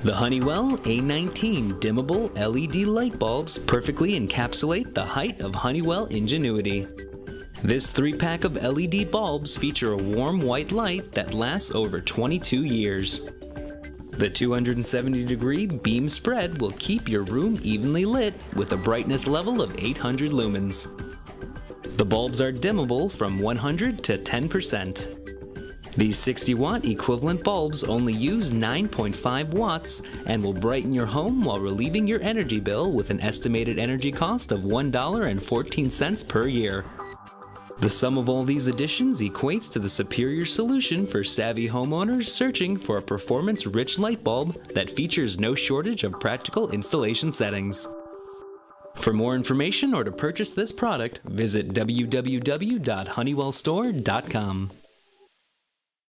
The Honeywell A19 dimmable LED light bulbs perfectly encapsulate the height of Honeywell ingenuity. This 3-pack of LED bulbs feature a warm white light that lasts over 22 years. The 270-degree beam spread will keep your room evenly lit with a brightness level of 800 lumens. The bulbs are dimmable from 100 to 10%. These 60-watt equivalent bulbs only use 9.5 watts and will brighten your home while relieving your energy bill with an estimated energy cost of $1.14 per year. The sum of all these additions equates to the superior solution for savvy homeowners searching for a performance-rich light bulb that features no shortage of practical installation settings. For more information or to purchase this product, visit www.honeywellstore.com.